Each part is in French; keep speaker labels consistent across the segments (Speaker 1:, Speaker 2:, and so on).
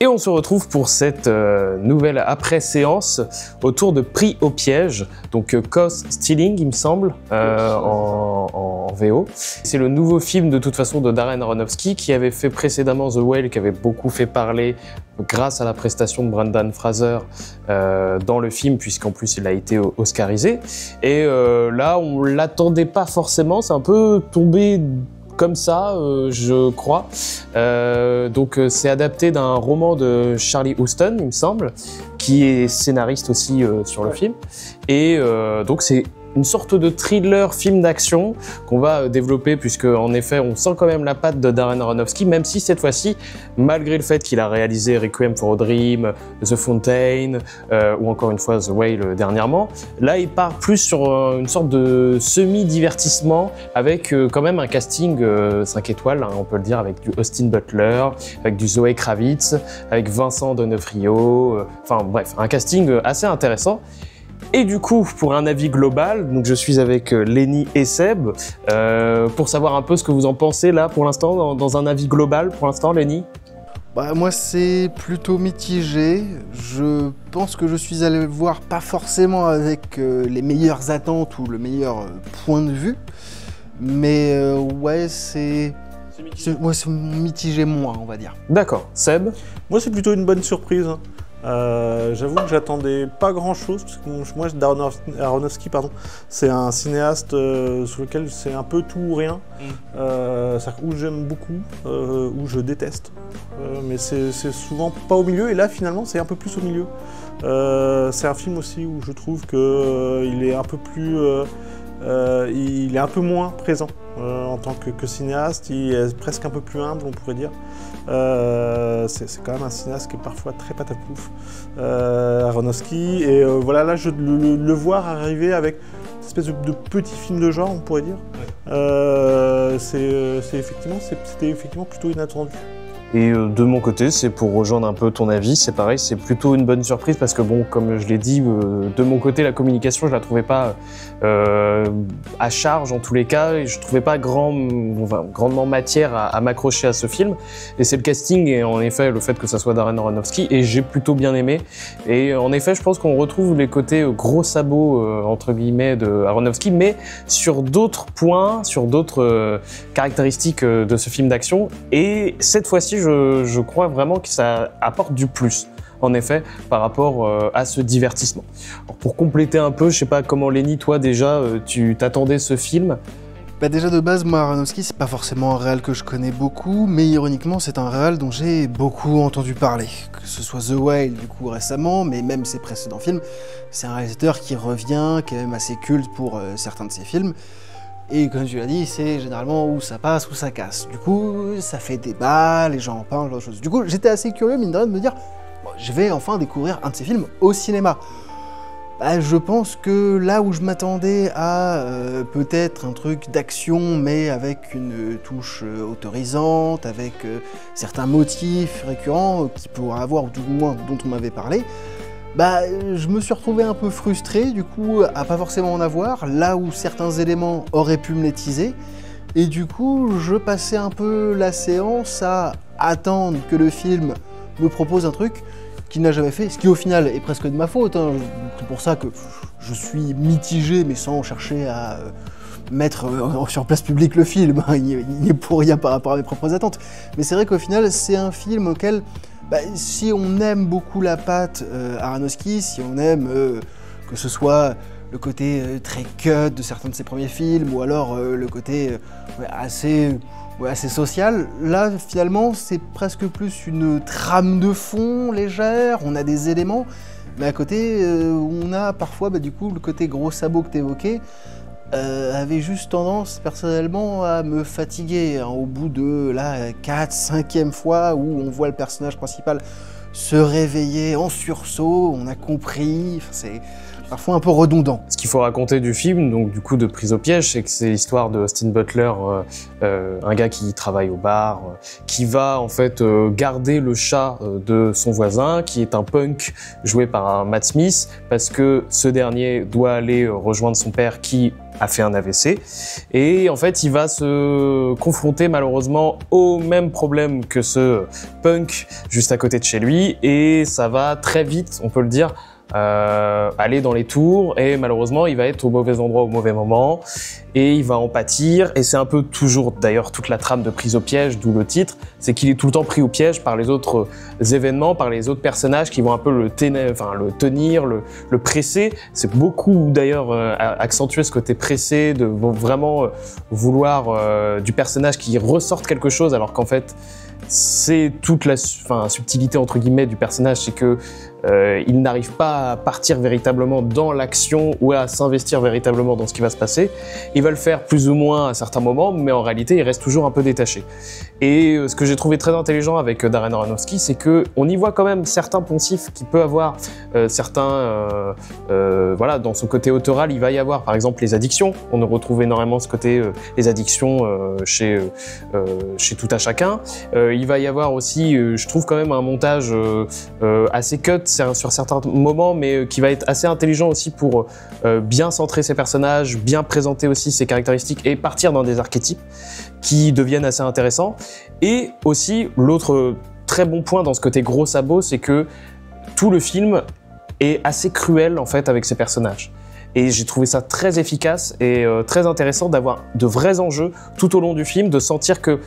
Speaker 1: Et on se retrouve pour cette nouvelle après-séance autour de Pris au piège, donc Caught Stealing, il me semble, en VO. C'est le nouveau film de toute façon de Darren Aronofsky qui avait fait précédemment The Whale, qui avait beaucoup fait parler grâce à la prestation de Brendan Fraser dans le film, puisqu'en plus il a été oscarisé. Et là, on l'attendait pas forcément, c'est un peu tombé comme ça, je crois. Donc c'est adapté d'un roman de Charlie Huston, il me semble, qui est scénariste aussi sur le film. Et donc c'est une sorte de thriller, film d'action qu'on va développer, puisque en effet on sent quand même la patte de Darren Aronofsky, même si cette fois-ci, malgré le fait qu'il a réalisé Requiem for a Dream, The Fountain, ou encore une fois The Whale dernièrement, là il part plus sur une sorte de semi-divertissement avec quand même un casting 5 étoiles, hein, on peut le dire, avec du Austin Butler, avec du Zoé Kravitz, avec Vincent D'Onofrio, enfin bref, un casting assez intéressant. Et du coup, pour un avis global, donc je suis avec Lenny et Seb, pour savoir un peu ce que vous en pensez là pour l'instant, dans un avis global pour l'instant, Lenny.
Speaker 2: Bah, moi c'est plutôt mitigé, je pense que je suis allé le voir pas forcément avec les meilleures attentes ou le meilleur point de vue, mais ouais c'est mitigé moins, on va dire.
Speaker 1: D'accord, Seb.
Speaker 3: Moi c'est plutôt une bonne surprise. J'avoue que j'attendais pas grand chose, parce que moi Darren Aronofsky, c'est un cinéaste sur lequel c'est un peu tout ou rien, où j'aime beaucoup, où je déteste, mais c'est souvent pas au milieu, et là finalement c'est un peu plus au milieu. C'est un film aussi où je trouve qu'il est un peu plus, il est un peu moins présent en tant que cinéaste, il est presque un peu plus humble, on pourrait dire. C'est quand même un cinéaste qui est parfois très patapouf, Aronofsky, et voilà, là le voir arriver avec une espèce de petit film de genre, on pourrait dire, c'était effectivement plutôt inattendu.
Speaker 1: Et de mon côté, c'est pour rejoindre un peu ton avis, c'est pareil, c'est plutôt une bonne surprise parce que bon, comme je l'ai dit, de mon côté, la communication, je la trouvais pas à charge en tous les cas, et je trouvais pas grandement matière à m'accrocher à ce film. Et c'est le casting et en effet le fait que ça soit Darren Aronofsky, et j'ai plutôt bien aimé. Et en effet, je pense qu'on retrouve les côtés gros sabots entre guillemets de Aronofsky, mais sur d'autres points, sur d'autres caractéristiques de ce film d'action. Et cette fois-ci, je crois vraiment que ça apporte du plus, en effet, par rapport à ce divertissement. Alors, pour compléter un peu, je sais pas comment, Lenny, toi déjà, tu t'attendais ce film?
Speaker 2: Bah déjà de base, moi Aronofsky, c'est pas forcément un réal que je connais beaucoup, mais ironiquement c'est un réal dont j'ai beaucoup entendu parler. Que ce soit The Whale du coup récemment, mais même ses précédents films, c'est un réalisateur qui revient, qui est même assez culte pour certains de ses films. Et comme tu l'as dit, c'est généralement où ça passe, où ça casse. Du coup, ça fait débat, les gens en parlent, genre de choses. Du coup, j'étais assez curieux, mine de rien, de me dire, bon, je vais enfin découvrir un de ces films au cinéma. Bah, je pense que là où je m'attendais à peut-être un truc d'action, mais avec une touche autorisante, avec certains motifs récurrents qu'il pourrait avoir, ou tout du moins dont on m'avait parlé, bah, je me suis retrouvé un peu frustré, du coup, à pas forcément en avoir, là où certains éléments auraient pu me les teaser. Et du coup, je passais un peu la séance à attendre que le film me propose un truc qu'il n'a jamais fait, ce qui au final est presque de ma faute, hein. C'est pour ça que je suis mitigé, mais sans chercher à mettre sur place publique le film, hein. Il n'est pour rien par rapport à mes propres attentes. Mais c'est vrai qu'au final, c'est un film auquel, bah, si on aime beaucoup la patte Aronofsky, si on aime que ce soit le côté très cut de certains de ses premiers films, ou alors le côté assez social, là finalement c'est presque plus une trame de fond légère, on a des éléments, mais à côté on a parfois du coup le côté gros sabot que tu évoquais, avait juste tendance personnellement à me fatiguer, hein, au bout de la 4-5e fois où on voit le personnage principal se réveiller en sursaut, on a compris, parfois un peu redondant.
Speaker 1: Ce qu'il faut raconter du film, donc du coup de Prise au piège, c'est que c'est l'histoire de Austin Butler, un gars qui travaille au bar, qui va en fait garder le chat de son voisin, qui est un punk joué par un Matt Smith, parce que ce dernier doit aller rejoindre son père qui a fait un AVC, et en fait il va se confronter malheureusement au même problème que ce punk juste à côté de chez lui, et ça va très vite, on peut le dire, aller dans les tours, et malheureusement il va être au mauvais endroit au mauvais moment et il va en pâtir. Et c'est un peu toujours d'ailleurs toute la trame de Prise au piège, d'où le titre, c'est qu'il est tout le temps pris au piège par les autres événements, par les autres personnages qui vont un peu le tenir, le presser. C'est beaucoup d'ailleurs accentuer ce côté pressé, de vraiment vouloir du personnage qui ressorte quelque chose, alors qu'en fait c'est toute la subtilité entre guillemets du personnage, c'est que il n'arrive pas à partir véritablement dans l'action ou à s'investir véritablement dans ce qui va se passer. Il va le faire plus ou moins à certains moments, mais en réalité il reste toujours un peu détaché. Et ce que j'ai trouvé très intelligent avec Darren Aronofsky, c'est que on y voit quand même certains poncifs qu'il peut avoir, voilà, dans son côté autoral. Il va y avoir par exemple les addictions, on retrouve énormément ce côté les addictions chez tout à chacun. Il va y avoir aussi, je trouve quand même un montage assez cut sur certains moments, mais qui va être assez intelligent aussi pour bien centrer ses personnages, bien présenter aussi ses caractéristiques et partir dans des archétypes qui deviennent assez intéressants. Et aussi, l'autre très bon point dans ce côté gros sabot, c'est que tout le film est assez cruel en fait avec ses personnages. Et j'ai trouvé ça très efficace et très intéressant d'avoir de vrais enjeux tout au long du film, de sentir que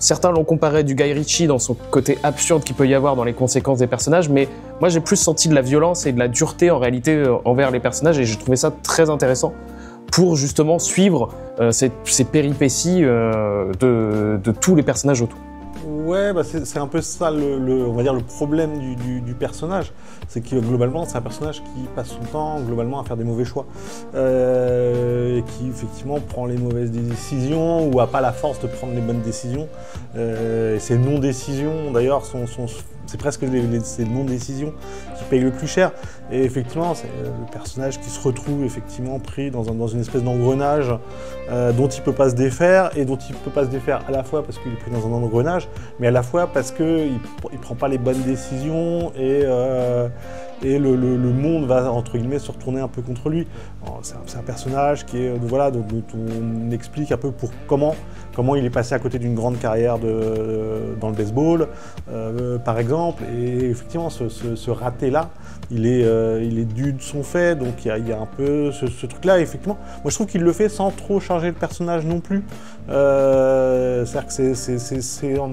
Speaker 1: certains l'ont comparé du Guy Ritchie dans son côté absurde qu'il peut y avoir dans les conséquences des personnages, mais moi j'ai plus senti de la violence et de la dureté en réalité envers les personnages, et j'ai trouvé ça très intéressant pour justement suivre ces péripéties de tous les personnages autour.
Speaker 3: Ouais, bah c'est un peu ça on va dire le problème du personnage, c'est que globalement c'est un personnage qui passe son temps globalement à faire des mauvais choix, et qui effectivement prend les mauvaises décisions ou a pas la force de prendre les bonnes décisions. Et ces non-décisions d'ailleurs c'est presque ces non-décisions qui payent le plus cher. Et effectivement, c'est le personnage qui se retrouve effectivement pris dans une espèce d'engrenage dont il ne peut pas se défaire, et dont il ne peut pas se défaire à la fois parce qu'il est pris dans un engrenage, mais à la fois parce qu'il ne prend pas les bonnes décisions, et le monde va entre guillemets se retourner un peu contre lui. C'est un personnage qui est, voilà, dont on explique un peu comment il est passé à côté d'une grande carrière dans le baseball, par exemple, et effectivement ce raté-là, il est dû de son fait, donc il y a un peu ce truc-là, effectivement. Moi je trouve qu'il le fait sans trop charger le personnage non plus. C'est-à-dire que c'est un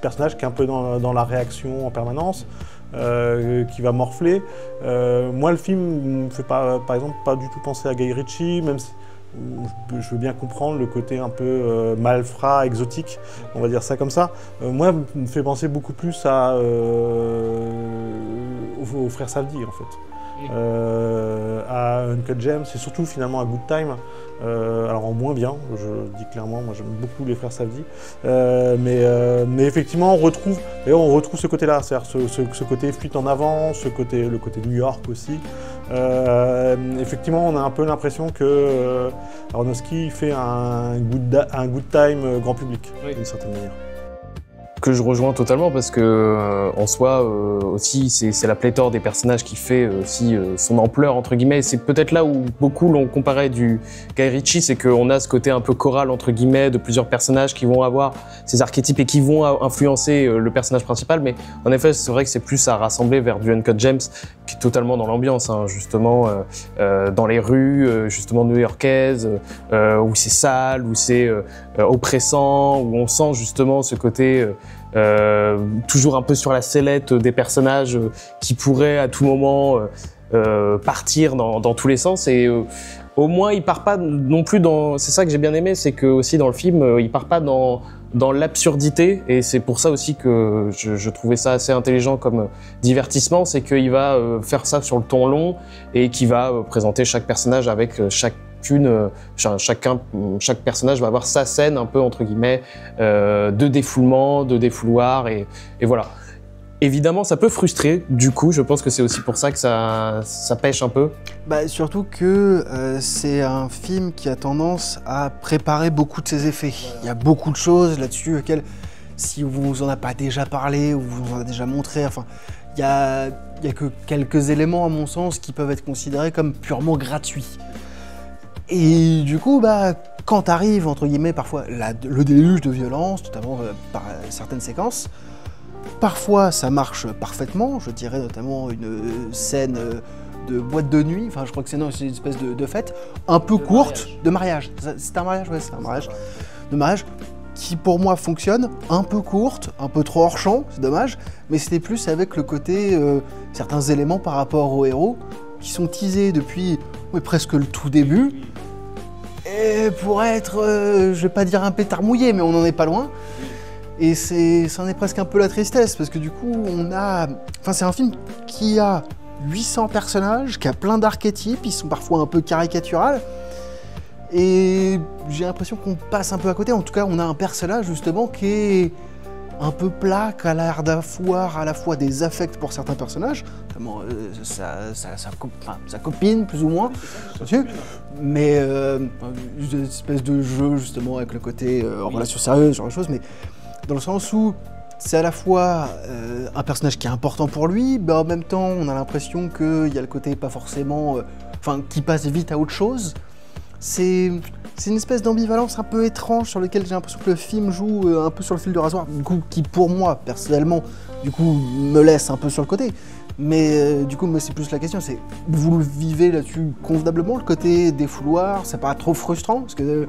Speaker 3: personnage qui est un peu dans la réaction en permanence, qui va morfler. Moi le film me fait par exemple pas du tout penser à Guy Ritchie, même si je veux bien comprendre le côté un peu malfrat, exotique, on va dire ça comme ça. Moi, me fait penser beaucoup plus aux frères Safdie, en fait. À Uncut Gems, et surtout finalement à Good Time, alors en moins bien, je dis clairement, moi j'aime beaucoup les frères Safdie, mais effectivement on retrouve ce côté-là, c'est-à-dire ce côté fuite en avant, le côté New York aussi. Effectivement on a un peu l'impression que Aronofsky fait un Good Time grand public, d'une certaine manière.
Speaker 1: Que je rejoins totalement, parce que en soi aussi c'est la pléthore des personnages qui fait aussi son ampleur entre guillemets. C'est peut-être là où beaucoup l'ont comparé du Guy Ritchie, c'est qu'on a ce côté un peu choral entre guillemets de plusieurs personnages qui vont avoir ces archétypes et qui vont influencer le personnage principal. Mais en effet c'est vrai que c'est plus à rassembler vers du Uncut Gems, qui est totalement dans l'ambiance, hein, justement dans les rues justement new-yorkaises, où c'est sale, où c'est oppressant, où on sent justement ce côté toujours un peu sur la sellette des personnages qui pourraient à tout moment partir dans tous les sens. Et au moins il part pas non plus dans... C'est ça que j'ai bien aimé, c'est que aussi dans le film il part pas dans l'absurdité, et c'est pour ça aussi que je trouvais ça assez intelligent comme divertissement, c'est qu'il va faire ça sur le ton long, et qu'il va présenter chaque personnage avec chaque personnage va avoir sa scène un peu entre guillemets de défoulement, de défouloir, et voilà. évidemment, ça peut frustrer. Du coup, je pense que c'est aussi pour ça que ça pêche un peu.
Speaker 2: Bah, surtout que c'est un film qui a tendance à préparer beaucoup de ses effets. Il y a beaucoup de choses là-dessus auxquelles, si on vous en a pas déjà parlé ou vous en a déjà montré, enfin, il y a que quelques éléments, à mon sens, qui peuvent être considérés comme purement gratuits. Et du coup, bah, quand arrive, entre guillemets, parfois le déluge de violence, notamment par certaines séquences, parfois ça marche parfaitement, je dirais notamment une scène de boîte de nuit, enfin je crois que c'est une espèce de fête, un peu courte, de mariage. C'est un mariage, ouais, c'est un mariage. De mariage qui pour moi fonctionne, un peu courte, un peu trop hors champ, c'est dommage, mais c'était plus avec le côté, certains éléments par rapport aux héros, qui sont teasés depuis presque le tout début, et pour être, je vais pas dire un pétard mouillé, mais on n'en est pas loin. Et c'en est presque un peu la tristesse, parce que du coup, c'est un film qui a 800 personnages, qui a plein d'archétypes, ils sont parfois un peu caricaturales, et j'ai l'impression qu'on passe un peu à côté. En tout cas, on a un personnage, justement, qui est un peu plat, qui a l'air d'avoir à la fois des affects pour certains personnages, notamment sa copine, plus ou moins, mais une espèce de jeu, justement, avec le côté relation sérieuse, ce genre de choses, mais dans le sens où c'est à la fois un personnage qui est important pour lui, mais en même temps, on a l'impression qu'il y a le côté pas forcément... qui passe vite à autre chose. C'est une espèce d'ambivalence un peu étrange sur laquelle j'ai l'impression que le film joue un peu sur le fil de rasoir, du coup, qui pour moi, personnellement, du coup, me laisse un peu sur le côté. Mais du coup, moi, c'est plus la question, c'est vous le vivez là-dessus convenablement, le côté des fouloirs, c'est pas trop frustrant? Parce que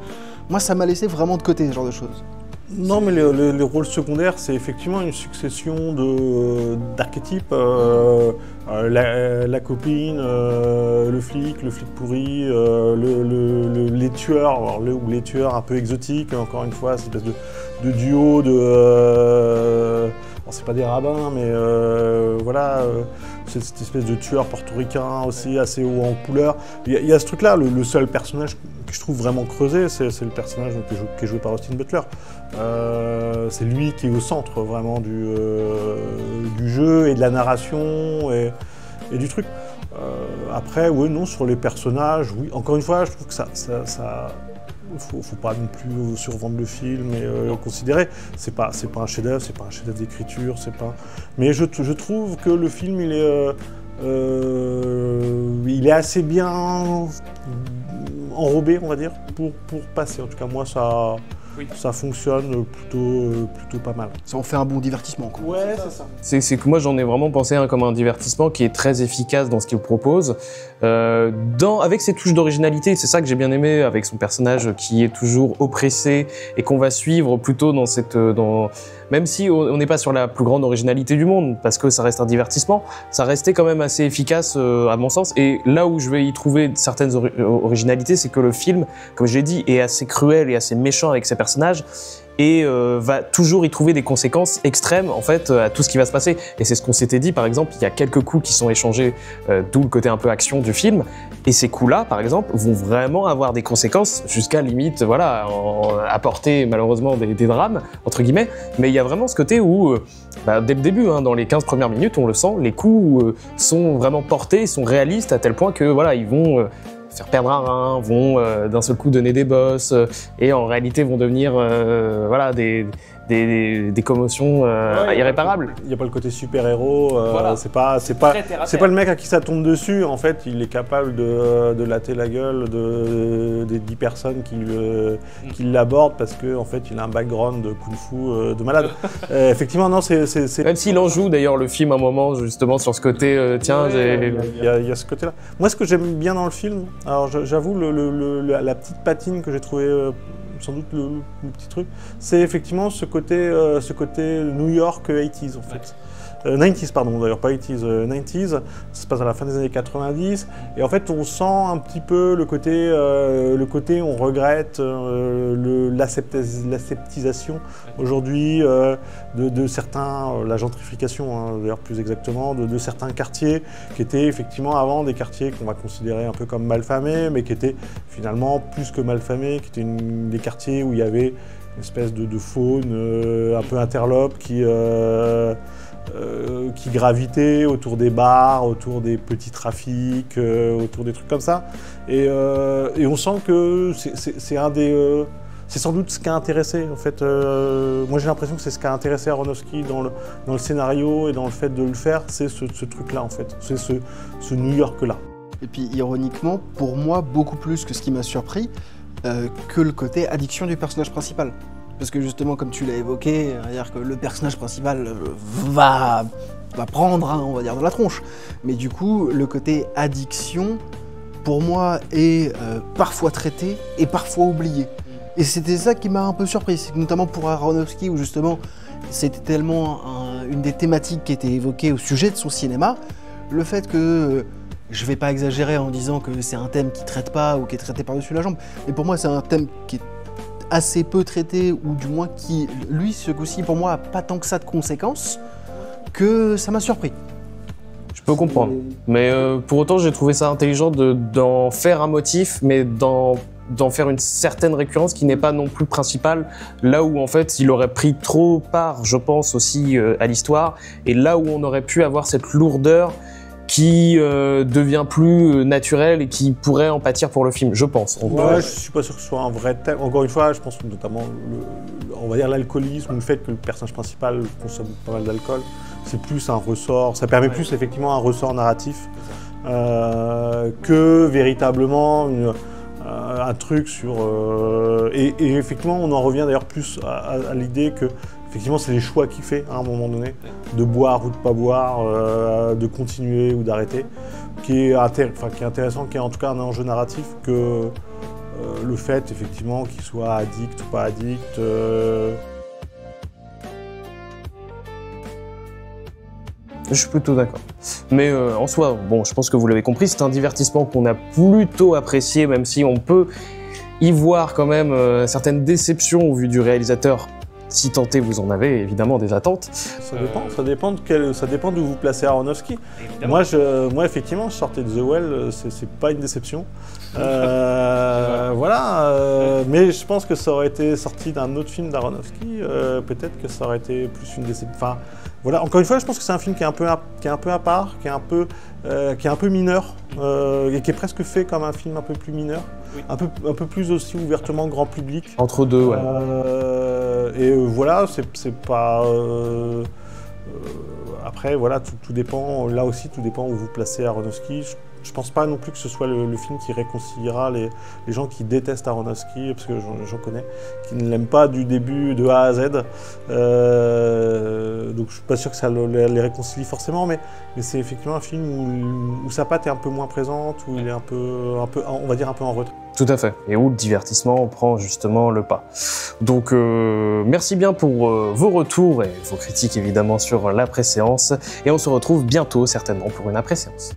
Speaker 2: moi, ça m'a laissé vraiment de côté, ce genre de choses.
Speaker 3: Non, mais les rôles secondaires, c'est effectivement une succession d'archétypes. La copine, le flic pourri, les tueurs, alors les tueurs un peu exotiques, encore une fois, cette espèce de duo de... c'est pas des rabbins, mais voilà, cette espèce de tueur portoricain aussi, assez haut en couleur. Il y a ce truc-là, le seul personnage que je trouve vraiment creusé, c'est le personnage qui est joué par Austin Butler. C'est lui qui est au centre vraiment du jeu et de la narration et du truc. Après, oui, non, sur les personnages, oui, encore une fois, je trouve que ça faut pas non plus survendre le film et considérer. C'est pas un chef-d'œuvre, c'est pas un chef-d'œuvre d'écriture, c'est pas. Mais je trouve que le film, il est assez bien enrobé, on va dire, pour passer. En tout cas, moi, ça fonctionne plutôt pas mal.
Speaker 2: Ça en fait un bon divertissement, quoi.
Speaker 3: Ouais, c'est ça.
Speaker 1: C'est que moi, j'en ai vraiment pensé comme un divertissement qui est très efficace dans ce qu'il propose, avec ses touches d'originalité. C'est ça que j'ai bien aimé avec son personnage qui est toujours oppressé et qu'on va suivre plutôt même si on n'est pas sur la plus grande originalité du monde, parce que ça reste un divertissement, ça restait quand même assez efficace à mon sens. Et là où je vais y trouver certaines originalités, c'est que le film, comme je l'ai dit, est assez cruel et assez méchant avec ses personnages, et va toujours y trouver des conséquences extrêmes en fait à tout ce qui va se passer. Et c'est ce qu'on s'était dit, par exemple, il y a quelques coups qui sont échangés, d'où le côté un peu action du film, et ces coups-là, par exemple, vont vraiment avoir des conséquences jusqu'à limite, voilà, apporter malheureusement des drames, entre guillemets, mais il y a vraiment ce côté où, dès le début, dans les 15 premières minutes, on le sent, les coups sont vraiment portés, sont réalistes à tel point que, voilà, ils vont... faire perdre un rein, vont d'un seul coup donner des bosses et en réalité vont devenir voilà, des commotions irréparables.
Speaker 3: Il n'y a pas le côté super-héros,
Speaker 1: voilà.
Speaker 3: C'est pas le mec à qui ça tombe dessus, en fait il est capable de latter la gueule des 10 personnes qui l'abordent parce qu'en fait il a un background de kung-fu de malade. Effectivement, non, c'est...
Speaker 1: Même s'il en joue d'ailleurs le film à un moment justement sur ce côté, tiens,
Speaker 3: il y a ce côté-là. Moi ce que j'aime bien dans le film, alors j'avoue la petite patine que j'ai trouvée, sans doute le petit truc, c'est effectivement ce côté New York 80s en fait. 90s pardon, d'ailleurs pas 80s, 90s, ça se passe à la fin des années 90, et en fait on sent un petit peu le côté on regrette l'aseptisation aujourd'hui de certains, la gentrification d'ailleurs plus exactement, de certains quartiers qui étaient effectivement avant des quartiers qu'on va considérer un peu comme malfamés, mais qui étaient finalement plus que malfamés, qui étaient des quartiers où il y avait une espèce de faune un peu interlope qui qui gravitaient autour des bars, autour des petits trafics, autour des trucs comme ça. Et on sent que c'est un des... c'est sans doute ce qui a intéressé, en fait. Moi, j'ai l'impression que c'est ce qui a intéressé Aronofsky dans le scénario et dans le fait de le faire, c'est ce truc-là, en fait. C'est ce New York-là.
Speaker 2: Et puis, ironiquement, pour moi, beaucoup plus que ce qui m'a surpris, que le côté addiction du personnage principal. Parce que justement, comme tu l'as évoqué, c'est-à-dire que le personnage principal va prendre, hein, on va dire, dans la tronche. Mais du coup, le côté addiction, pour moi, est parfois traité et parfois oublié. Et c'était ça qui m'a un peu surpris, c'est que notamment pour Aronofsky, où justement, c'était tellement une des thématiques qui était évoquée au sujet de son cinéma, le fait que, je vais pas exagérer en disant que c'est un thème qui traite pas ou qui est traité par-dessus la jambe, mais pour moi, c'est un thème qui est assez peu traité, ou du moins qui, lui, ce coup-ci, pour moi, a pas tant que ça de conséquences, que ça m'a surpris.
Speaker 1: Je peux comprendre, mais pour autant j'ai trouvé ça intelligent d'en faire un motif, mais d'en faire une certaine récurrence qui n'est pas non plus principale, là où en fait il aurait pris trop part, je pense aussi à l'histoire, et là où on aurait pu avoir cette lourdeur qui devient plus naturelle et qui pourrait en pâtir pour le film, je pense.
Speaker 3: Ouais, je suis pas sûr que ce soit un vrai thème. Encore une fois, je pense que notamment, on va dire l'alcoolisme, le fait que le personnage principal consomme pas mal d'alcool, c'est plus un ressort, ça permet plus effectivement un ressort narratif que véritablement un truc sur... et effectivement, on en revient d'ailleurs plus à l'idée que effectivement, c'est les choix qu'il fait à un moment donné, de boire ou de pas boire, de continuer ou d'arrêter, qui est intéressant, qui est en tout cas un enjeu narratif que le fait effectivement qu'il soit addict ou pas addict.
Speaker 1: Je suis plutôt d'accord. Mais en soi, bon, je pense que vous l'avez compris, c'est un divertissement qu'on a plutôt apprécié, même si on peut y voir quand même certaines déceptions au vu du réalisateur. Si tant est vous en avez évidemment des attentes.
Speaker 3: Ça dépend d'où vous placez Aronofsky. Moi, effectivement, je sortais de The Well, c'est pas une déception. Voilà, mais je pense que ça aurait été sorti d'un autre film d'Aronofsky, peut-être que ça aurait été plus une déception. Enfin, voilà, encore une fois, je pense que c'est un film qui est un peu à part, qui est un peu mineur, et qui est presque fait comme un film un peu plus mineur, oui. un peu plus aussi ouvertement grand public.
Speaker 1: Entre deux, ouais.
Speaker 3: Et voilà, c'est pas... après, voilà, tout dépend, là aussi, tout dépend où vous placez Aronofsky. Je pense pas non plus que ce soit le film qui réconciliera les gens qui détestent Aronofsky, parce que j'en connais, qui ne l'aiment pas du début de A à Z. Donc je suis pas sûr que ça les réconcilie forcément, mais c'est effectivement un film où sa patte est un peu moins présente, où il est un peu, on va dire un peu en retrait.
Speaker 1: Tout à fait, et où le divertissement prend justement le pas. Donc merci bien pour vos retours et vos critiques évidemment sur l'après-séance, et on se retrouve bientôt certainement pour une après-séance.